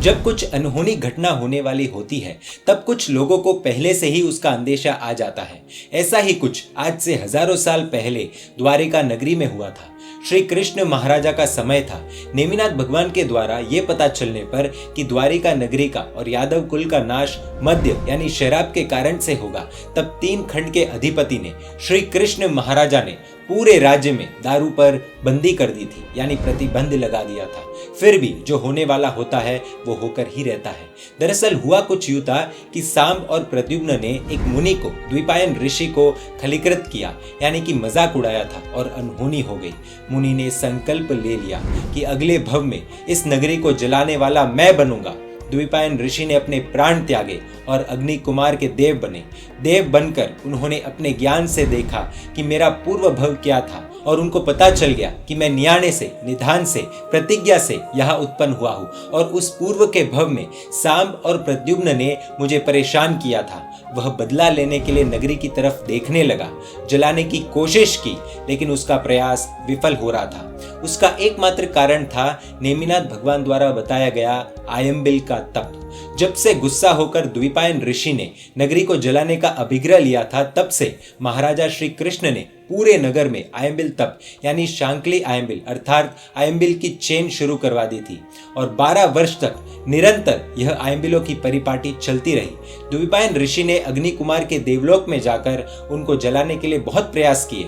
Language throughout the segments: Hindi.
जब कुछ अनहोनी घटना होने वाली होती है तब कुछ लोगों को पहले से ही उसका अंदेशा आ जाता है। ऐसा ही कुछ आज से हजारों साल पहले द्वारिका नगरी में हुआ था। श्री कृष्ण महाराजा का समय था। नेमिनाथ भगवान के द्वारा ये पता चलने पर कि द्वारिका नगरी का और यादव कुल का नाश मद्य यानी शराब के कारण से होगा, तब 3 खंड के अधिपति ने श्री कृष्ण महाराजा ने पूरे राज्य में दारू पर बंदी कर दी थी, यानी प्रतिबंध लगा दिया था। फिर भी जो होने वाला होता है वो होकर ही रहता है। दरअसल हुआ कुछ यूं था कि सांब और प्रद्युम्न ने एक मुनि को, द्विपायन ऋषि को खलीकृत किया, यानी कि मजाक उड़ाया था और अनहोनी हो गई। मुनि ने संकल्प ले लिया कि अगले भव में इस नगरी को जलाने वाला मैं बनूंगा। द्विपायन ऋषि ने अपने प्राण त्यागे और अग्नि कुमार के देव बने। देव बनकर उन्होंने अपने ज्ञान से देखा कि मेरा पूर्व भव क्या था, और उनको पता चल गया कि मैं न्याणे से, निधान से, प्रतिज्ञा से यहाँ उत्पन्न हुआ हूँ, और उस पूर्व के भव में सांब और प्रद्युम्न ने मुझे परेशान किया था। वह बदला लेने के लिए नगरी की तरफ देखने लगा, जलाने की कोशिश की, लेकिन उसका प्रयास विफल हो रहा था। उसका एकमात्र कारण था नेमिनाथ भगवान द्वारा बताया गया आयम्बिल का तप। जब से गुस्सा होकर द्विपायन ऋषि ने नगरी को जलाने का अभिग्रह लिया था, तब से महाराजा श्री कृष्ण ने पूरे नगर में आयम्बिल तप यानी शांकली आयम्बिल अर्थात आयम्बिल की चेन शुरू करवा दी थी, और 12 वर्ष तक निरंतर यह आयम्बिलों की परिपाटी चलती रही। द्विपायन ऋषि ने अग्नि कुमार के देवलोक में जाकर उनको जलाने के लिए बहुत प्रयास किए,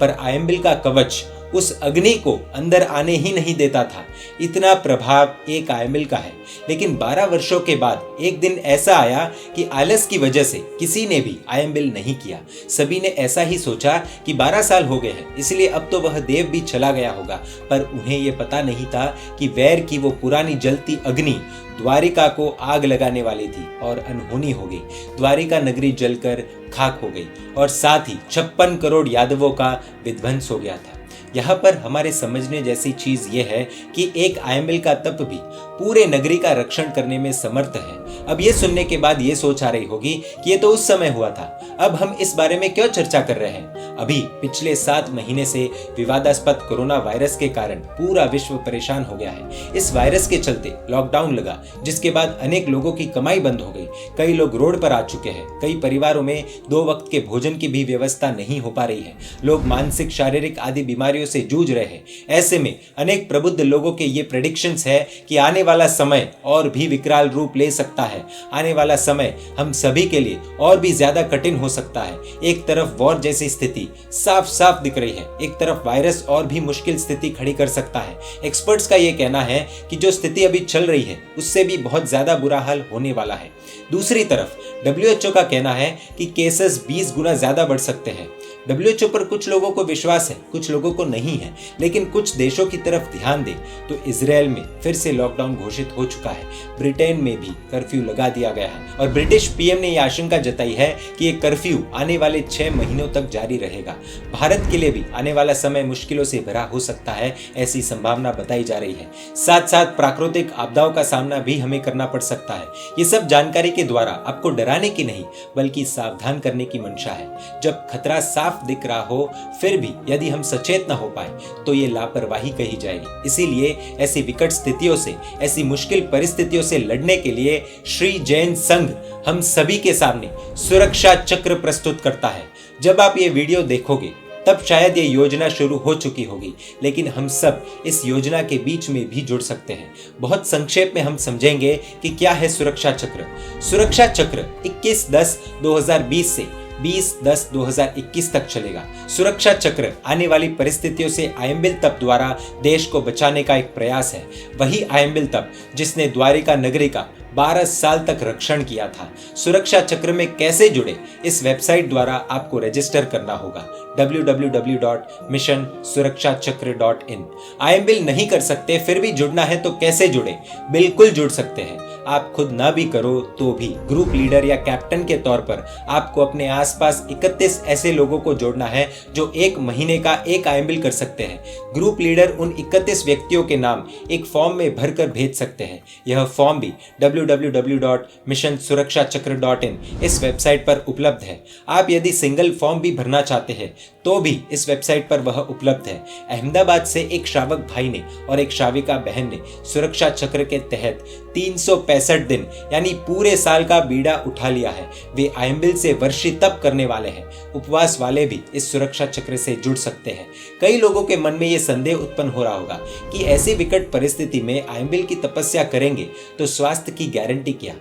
पर आयम्बिल का कवच उस अग्नि को अंदर आने ही नहीं देता था। इतना प्रभाव एक आयम्बिल का है। लेकिन 12 वर्षों के बाद एक दिन ऐसा आया कि आलस की वजह से किसी ने भी आयम्बिल नहीं किया। सभी ने ऐसा ही सोचा कि 12 साल हो गए हैं, इसलिए अब तो वह देव भी चला गया होगा, पर उन्हें यह पता नहीं था कि वैर की वो पुरानी जलती अग्नि द्वारिका को आग लगाने वाली थी और अनहोनी हो गई। द्वारिका नगरी जलकर खाक हो गई और साथ ही 56 करोड़ यादवों का विध्वंस हो गया था। यहाँ पर हमारे समझने जैसी चीज ये है कि एक आयम्बिल का तप भी पूरे नगरी का रक्षण करने में समर्थ है। अब ये सुनने के बाद ये सोच आ रही होगी कि ये तो उस समय हुआ था, अब हम इस बारे में क्यों चर्चा कर रहे हैं। अभी पिछले 7 महीने से विवादास्पद कोरोना वायरस के कारण पूरा विश्व परेशान हो गया है। इस वायरस के चलते लॉकडाउन लगा, जिसके बाद अनेक लोगों की कमाई बंद हो गई। कई लोग रोड पर आ चुके हैं। कई परिवारों में 2 वक्त के भोजन की भी व्यवस्था नहीं हो पा रही है। लोग मानसिक, शारीरिक आदि बीमारियों से जूझ रहे हैं। ऐसे में अनेक प्रबुद्ध लोगों के ये प्रेडिक्शंस है कि आने वाला समय और भी विकराल रूप ले सकता है। आने वाला समय हम सभी के लिए और भी ज्यादा कठिन हो सकता है। एक तरफ वॉर जैसी स्थिति साफ साफ दिख रही है, एक तरफ वायरस और भी मुश्किल स्थिति खड़ी कर सकता है। एक्सपर्ट्स का यह कहना है कि जो स्थिति अभी चल रही है उससे भी बहुत ज्यादा बुरा हाल होने वाला है। दूसरी तरफ WHO का कहना है कि केसेस 20 गुना ज्यादा बढ़ सकते हैं। WHO पर कुछ लोगों को विश्वास है, कुछ लोगों को नहीं है, लेकिन कुछ देशों की तरफ ध्यान दे तो इजराइल में फिर से लॉकडाउन घोषित हो चुका है। ब्रिटेन में भी कर्फ्यू लगा दिया गया है और ब्रिटिश पीएम ने यह आशंका जताई है कि ये कर्फ्यू आने वाले 6 महीनों तक जारी रहेगा। भारत के लिए भी आने वाला समय मुश्किलों से भरा हो सकता है, ऐसी संभावना बताई जा रही है। साथ साथ प्राकृतिक आपदाओं का सामना भी हमें करना पड़ सकता है। ये सब जानकारी के द्वारा आपको डराने की नहीं बल्कि सावधान करने की मंशा है। जब खतरा साफ दिख रहा हो फिर भी यदि हम सचेत न हो पाए तो ये लापरवाही कही जाएगी। इसीलिए ऐसी विकट स्थितियों से, ऐसी मुश्किल परिस्थितियों से लड़ने के लिए श्री जैन संघ हम सभी के सामने सुरक्षा चक्र प्रस्तुत करता है। जब आप ये वीडियो देखोगे तब शायद ये योजना शुरू हो चुकी होगी, लेकिन हम सब इस योजना के बीच में भी जुड़ सकते हैं। बहुत संक्षेप में हम समझेंगे कि क्या है सुरक्षा चक्र। सुरक्षा चक्र 21/10/2020 से 20/10/2021 तक चलेगा। सुरक्षा चक्र आने वाली परिस्थितियों से आयम्बिल तप द्वारा देश को बचाने का एक प्रयास है। वही आयम्बिल तप जिसने द्वारिका नगरी का 12 साल तक रक्षण किया था। सुरक्षा चक्र में कैसे जुड़े, इस वेबसाइट द्वारा आपको रजिस्टर करना होगा www.missionsurakshachakra.in। आयम्बिल नहीं कर सकते फिर भी जुड़ना है तो कैसे जुड़े? बिल्कुल जुड़ सकते हैं। आप खुद ना भी करो तो भी ग्रुप लीडर या कैप्टन के तौर पर आपको अपने आसपास 31 ऐसे लोगों को जोड़ना है जो 1 महीने का एक आयम्बिल कर सकते हैं। ग्रुप लीडर उन 31 व्यक्तियों के नाम एक फॉर्म में भरकर भेज सकते हैं। यह फॉर्म भी www.missionsurakshachakra.in इस वेबसाइट पर उपलब्ध है। आप यदि सिंगल फॉर्म भी भरना चाहते हैं तो भी इस वेबसाइट पर वह उपलब्ध है। अहमदाबाद से एक श्रावक भाई ने और एक श्राविका बहन ने सुरक्षा चक्र के तहत 365 दिन यानी पूरे साल का बीड़ा उठा लिया है। वे आयंबिल से वर्षी तप करने वाले हैं। उपवास वाले भी इस सुरक्षा चक्र से जुड़ सकते हैं। कई लोगों के मन में ये संदेह उत्पन्न हो रहा होगा कि ऐसी विकट परिस्थिति में आयंबिल की तपस्या करेंगे तो स्वास्थ्य की गारंटी क्या।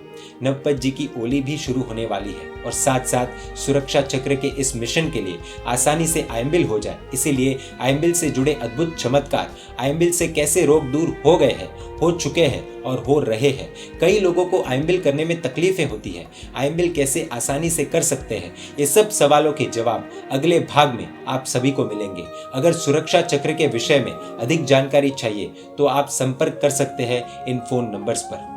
नवपत जी की ओली भी शुरू होने वाली है और साथ साथ सुरक्षा चक्र के इस मिशन के लिए आसानी से आयंबिल हो जाए। इसीलिए आयंबिल से जुड़े अद्भुत चमत्कार, आयंबिल से कैसे रोग दूर हो गए हैं, हो चुके हैं और हो रहे हैं। कई लोगों को आयंबिल करने में तकलीफें होती है, आयंबिल कैसे आसानी से कर सकते हैं, ये सब सवालों के जवाब अगले भाग में आप सभी को मिलेंगे। अगर सुरक्षा चक्र के विषय में अधिक जानकारी चाहिए तो आप संपर्क कर सकते हैं इन फोन नंबर्स पर।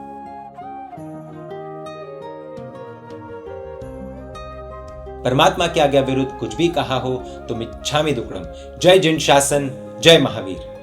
परमात्मा के आज्ञा विरुद्ध कुछ भी कहा हो तो मिच्छामि दुक्कडम। जय जिन शासन, जय महावीर।